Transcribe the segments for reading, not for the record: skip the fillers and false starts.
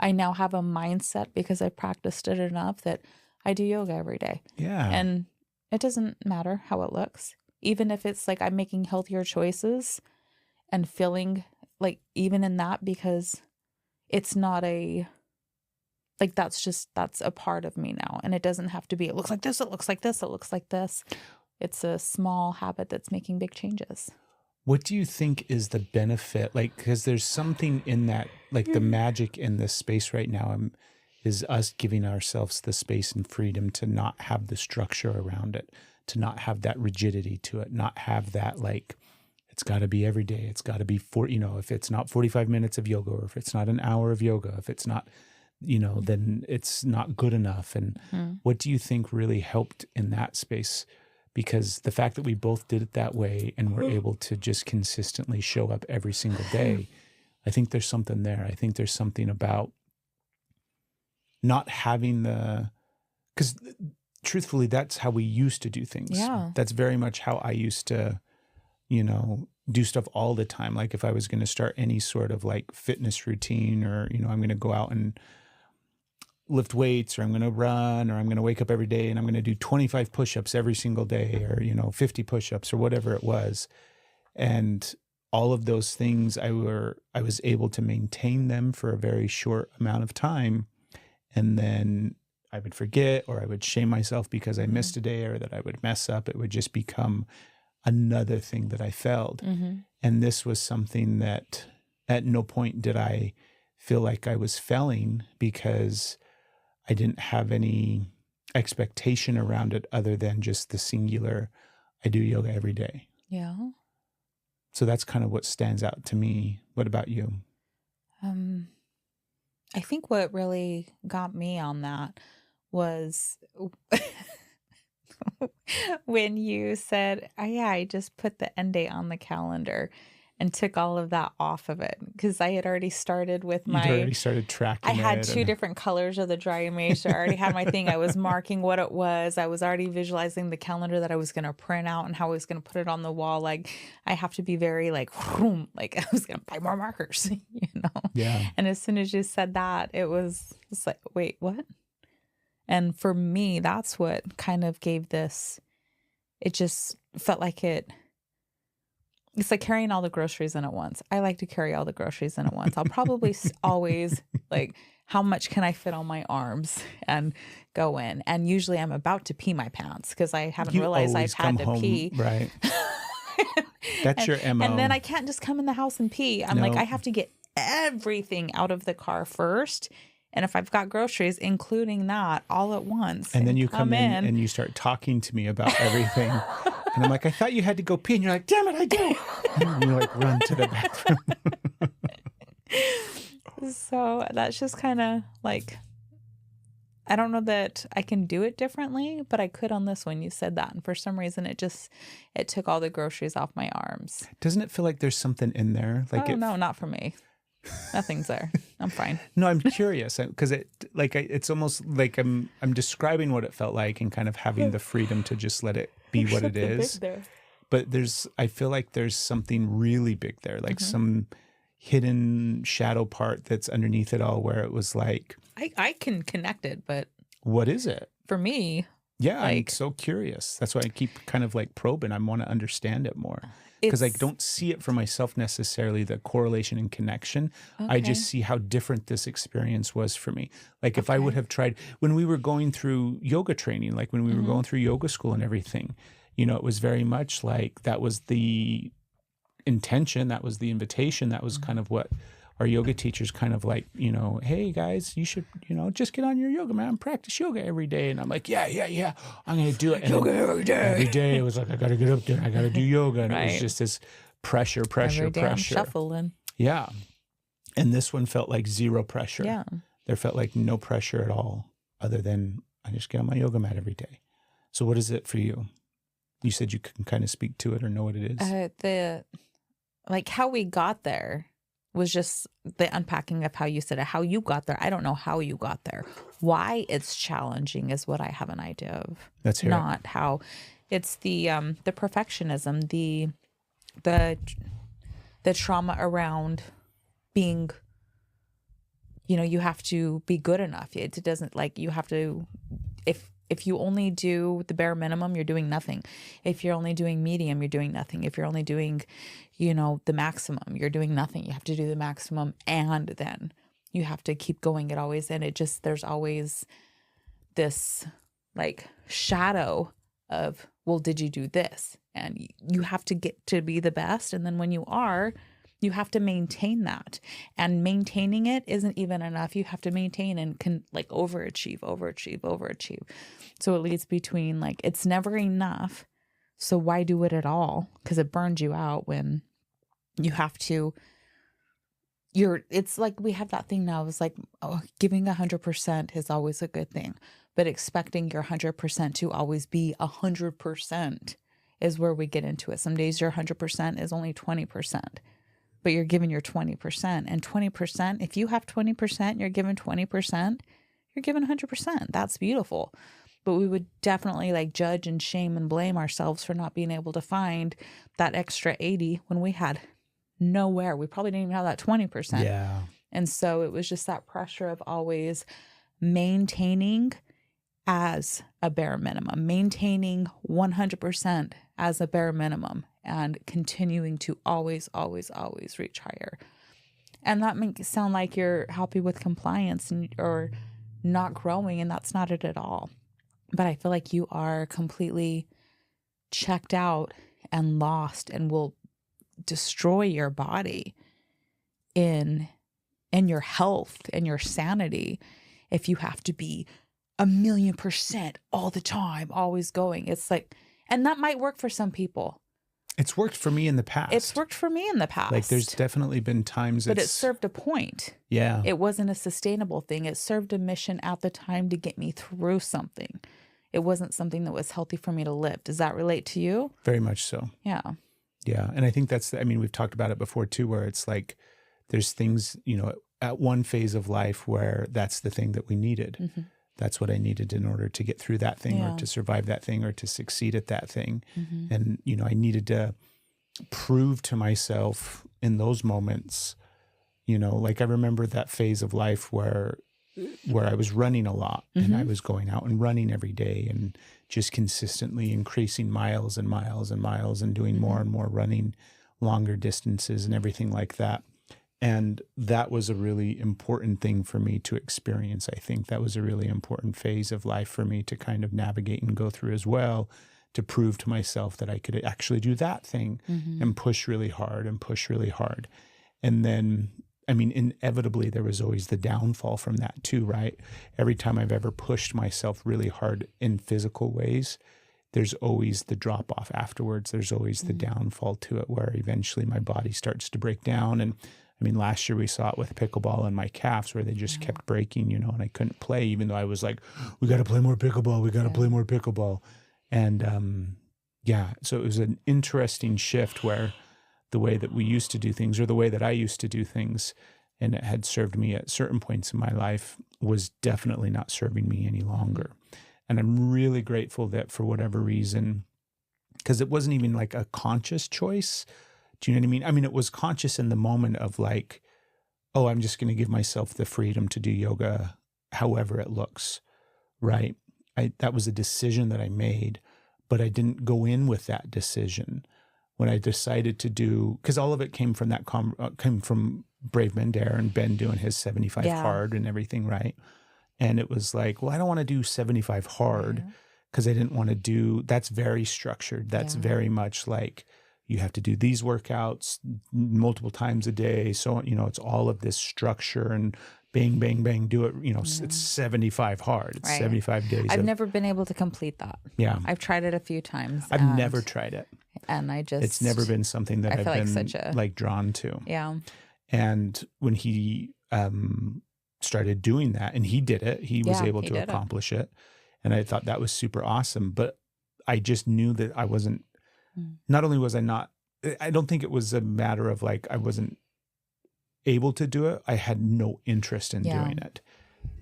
I now have a mindset because I practiced it enough that I do yoga every day. Yeah. And it doesn't matter how it looks. Even if it's like I'm making healthier choices and feeling like even in that, because it's not like that's a part of me now. And it doesn't have to be, it looks like this, it looks like this, it looks like this. It's a small habit that's making big changes. What do you think is the benefit? Like, because there's something in that, like the magic in this space right now is us giving ourselves the space and freedom to not have the structure around it, to not have that rigidity to it, not have that like, it's got to be every day. It's got to be if it's not 45 minutes of yoga, or if it's not an hour of yoga, if it's not, then it's not good enough. And what do you think really helped in that space? Because the fact that we both did it that way and we're able to just consistently show up every single day, I think there's something there. I think there's something about not having because truthfully, that's how we used to do things. Yeah. That's very much how I used to, do stuff all the time. Like if I was going to start any sort of like fitness routine, or, I'm going to go out and lift weights, or I'm going to run, or I'm going to wake up every day and I'm going to do 25 push-ups every single day, or 50 push-ups or whatever it was. And all of those things I was able to maintain them for a very short amount of time, and then I would forget, or I would shame myself because I missed a day, or that I would mess up. It would just become another thing that I failed. And this was something that at no point did I feel like I was failing, because I didn't have any expectation around it other than just the singular, I do yoga every day. Yeah. So that's kind of what stands out to me. What about you? I think what really got me on that was when you said, oh, yeah, I just put the end date on the calendar and took all of that off of it, because I had already started with You'd already started tracking. I had two different colors of the dry erase. I already had my thing. I was marking what it was. I was already visualizing the calendar that I was going to print out and how I was going to put it on the wall. Like I have to be very like I was going to buy more markers, Yeah. And as soon as you said that, it's like, wait, what? And for me, that's what kind of gave this, it just felt like it's like carrying all the groceries in at once. I like to carry all the groceries in at once. I'll probably always like, how much can I fit on my arms and go in? And usually I'm about to pee my pants because I haven't realized I've had to pee. Right. That's your MO. And then I can't just come in the house and pee. I'm like, I have to get everything out of the car first. And if I've got groceries, including that, all at once. And then you come in and you start talking to me about everything. And I'm like, I thought you had to go pee. And you're like, damn it, I do. And you like run to the bathroom. So that's just kind of like, I don't know that I can do it differently, but I could on this one. You said that. And for some reason, it took all the groceries off my arms. Doesn't it feel like there's something in there? Like no, not for me. Nothing's there. I'm fine. No, I'm curious because it's almost like I'm describing what it felt like and kind of having the freedom to just let it be what it is. But I feel like there's something really big there, like some hidden shadow part that's underneath it all, where it was like, I can connect it, but what is it for me? Yeah, I'm so curious. That's why I keep kind of like probing. I want to understand it more. Because I don't see it for myself necessarily, the correlation and connection. Okay. I just see how different this experience was for me. Like if I would have tried, when we were going through yoga training, like when we were going through yoga school and everything, it was very much like that was the intention, that was the invitation, that was kind of what our yoga teachers kind of like, hey guys, you should, just get on your yoga mat and practice yoga every day. And I'm like, yeah, I'm going to do it. And yoga every day. Every day it was like, I got to get up there. I got to do yoga. And it was just this pressure. Every day I'm shuffling. Yeah. And this one felt like zero pressure. Yeah. There felt like no pressure at all, other than I just get on my yoga mat every day. So what is it for you? You said you can kind of speak to it or know what it is. Like how we got there was just the unpacking of how you said it, how you got there. I don't know how you got there. Why it's challenging is what I have an idea of. That's not how. It's the perfectionism, the trauma around being you know, you have to be good enough. It doesn't like you have to, if you only do the bare minimum, you're doing nothing. If you're only doing medium, you're doing nothing. If you're only doing, you know, the maximum, you're doing nothing. You have to do the maximum and then you have to keep going. It always, and it just, there's always this like shadow of, well, did you do this? And you have to get to be the best. And then when you are, you have to maintain that, and maintaining it isn't even enough. You have to maintain and can like overachieve. So it leads between like, it's never enough. So why do it at all? Because it burns you out when you have to, it's like we have that thing now. It's like, oh, giving 100% is always a good thing, but expecting your 100% to always be 100% is where we get into it. Some days your 100% is only 20%. But you're giving your 20%, and 20%, if you have 20%, you're giving 20%, you're giving 100%. That's beautiful. But we would definitely like judge and shame and blame ourselves for not being able to find that extra 80 when we had nowhere. We probably didn't even have that 20%. Yeah. And so it was just that pressure of always maintaining as a bare minimum, maintaining 100% as a bare minimum, and continuing to always reach higher. And that makes it sound like you're happy with compliance or not growing, and that's not it at all. But I feel like you are completely checked out and lost and will destroy your body in your health and your sanity if you have to be 1,000,000% all the time, always going. It's like, and that might work for some people. It's worked for me in the past. It's worked for me in the past. Like there's definitely been times but it served a point. Yeah. It wasn't a sustainable thing. It served a mission at the time to get me through something. It wasn't something that was healthy for me to live. Does that relate to you? Very much so. Yeah. Yeah. And I think I mean, we've talked about it before too, where it's like, there's things, you know, at one phase of life where that's the thing that we needed. Mm-hmm. That's what I needed in order to get through that thing or to survive that thing or to succeed at that thing. Mm-hmm. And, you know, I needed to prove to myself in those moments, you know, like I remember that phase of life where I was running a lot and I was going out and running every day and just consistently increasing miles and miles and miles and doing more and more running, longer distances and everything like that. And that was a really important thing for me to experience. I think that was a really important phase of life for me to kind of navigate and go through as well, to prove to myself that I could actually do that thing and push really hard and push really hard. And then, I mean, inevitably, there was always the downfall from that too, right? Every time I've ever pushed myself really hard in physical ways, there's always the drop off afterwards. There's always the downfall to it where eventually my body starts to break down. And I mean, last year we saw it with pickleball and my calves where they just kept breaking, you know, and I couldn't play even though I was like, we got to play more pickleball. We got to play more pickleball. And so it was an interesting shift where the way that we used to do things or the way that I used to do things, and it had served me at certain points in my life, was definitely not serving me any longer. And I'm really grateful that for whatever reason, because it wasn't even like a conscious choice. Do you know what I mean? I mean, it was conscious in the moment of like, oh, I'm just going to give myself the freedom to do yoga however it looks, right? That was a decision that I made, but I didn't go in with that decision when I decided to do, because all of it came from came from Brave Men Dare and Ben doing his 75 hard and everything, right? And it was like, well, I don't want to do 75 hard because I didn't want to do, that's very structured. That's very much like, you have to do these workouts multiple times a day. So, you know, it's all of this structure and bang, bang, bang, do it. You know, it's 75 hard. It's 75 days. I've never been able to complete that. Yeah. I've tried it a few times. I've never tried it. And it's never been something that I've been like drawn to. Yeah. And when he started doing that and he did it, he was able to accomplish it. And I thought that was super awesome. But I just knew that I wasn't, not only was I not, I don't think it was a matter of like I wasn't able to do it. I had no interest in doing it.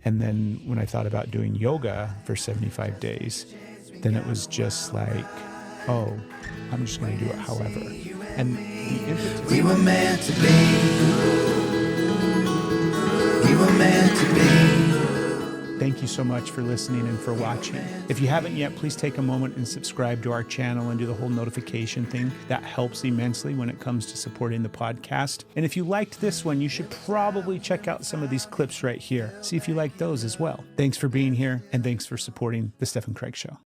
And then when I thought about doing yoga for 75 days, then it was just like, oh, I'm just going to do it however. And the impetus, we were meant to be. We were meant to be. Thank you so much for listening and for watching. If you haven't yet, please take a moment and subscribe to our channel and do the whole notification thing. That helps immensely when it comes to supporting the podcast. And if you liked this one, you should probably check out some of these clips right here. See if you like those as well. Thanks for being here, and thanks for supporting The Steph Craig Show.